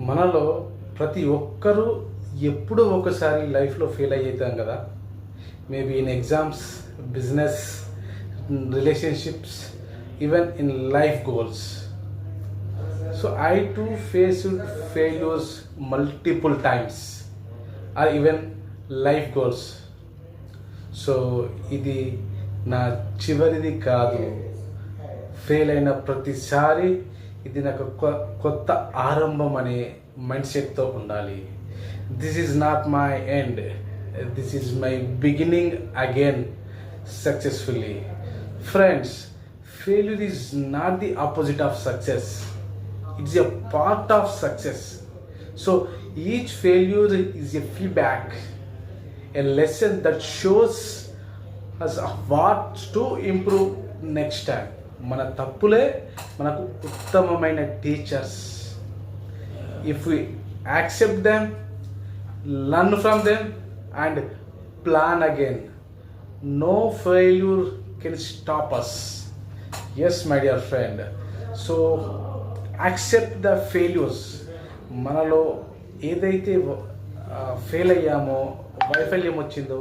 మనలో ప్రతి ఒక్కరూ ఎప్పుడో ఒకసారి లైఫ్లో ఫెయిల్ అయ్యేతాం కదా. Maybe in exams, business, relationships, even in life goals. So I too faced failures multiple times or even life goals. So ఇది నా చివరిది కాదు. ఫెయిల్ అయిన ప్రతిసారి ఇది నాకు కొత్త ఆరంభం అనే మైండ్ సెట్తో ఉండాలి. This is not my end, this is my beginning again successfully. Friends, failure is not the opposite of success, it's a part of success. So each failure is a feedback, a lesson that shows us what to improve next time. మన తప్పులే మనకు ఉత్తమమైన teachers. If we accept them, learn from them and plan again, no failure can stop us. As my dear friend, so accept the failures. మనలో ఏదైతే fail అయ్యామో, వైఫల్యం వచ్చిందో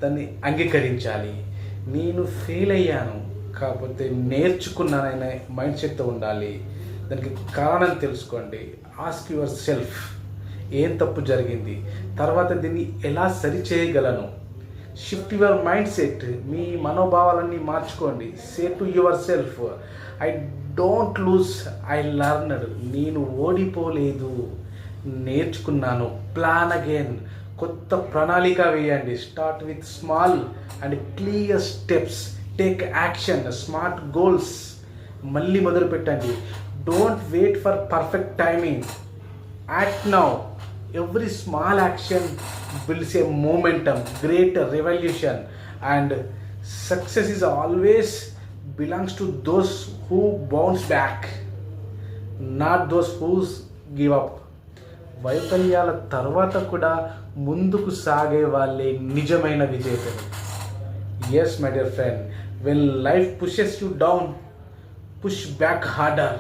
దాన్ని అంగీకరించాలి. నేను ఫెయిల్ అయ్యాను కాకపోతే నేర్చుకున్నాననే మైండ్ సెట్తో ఉండాలి. దానికి కారణం తెలుసుకోండి. ఆస్క్ యువర్ సెల్ఫ్, ఏం తప్పు జరిగింది, తర్వాత దీన్ని ఎలా సరి చేయగలను. షిఫ్ట్ యువర్ మైండ్ సెట్, మీ మనోభావాలన్నీ మార్చుకోండి. Say to yourself, I don't lose, I learned. నేను ఓడిపోలేదు, నేర్చుకున్నాను. ప్లాన్ అగైన్, కొత్త ప్రణాళిక వేయండి. Start with small and clear steps. Take action, smart goals. మళ్ళీ మొదలు పెట్టండి. Don't wait for perfect timing, act now. Every small action builds a momentum, great revolution, and success is always belongs to those who bounce back, not those who give up. వైఫల్యాల తర్వాత కూడా ముందుకు సాగే వాళ్ళే నిజమైన విజేతలు. Yes my dear friend, when life pushes you down, push back harder,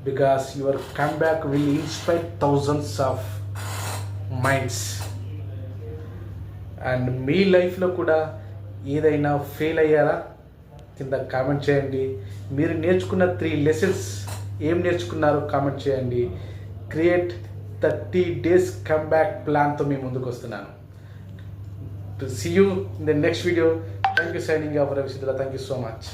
because your comeback will inspire thousands of minds. And మీ లైఫ్లో కూడా ఏదైనా ఫెయిల్ అయ్యారా? కింద కామెంట్ చేయండి. మీరు నేర్చుకున్న 3 లెసన్స్ ఏం నేర్చుకున్నారో కామెంట్ చేయండి. క్రియేట్ 30 days comeback ప్లాన్తో మీ ముందుకు వస్తున్నాను. To see you in the next video. Thank you. Signing off రవిసిద్ర. Thank you so much.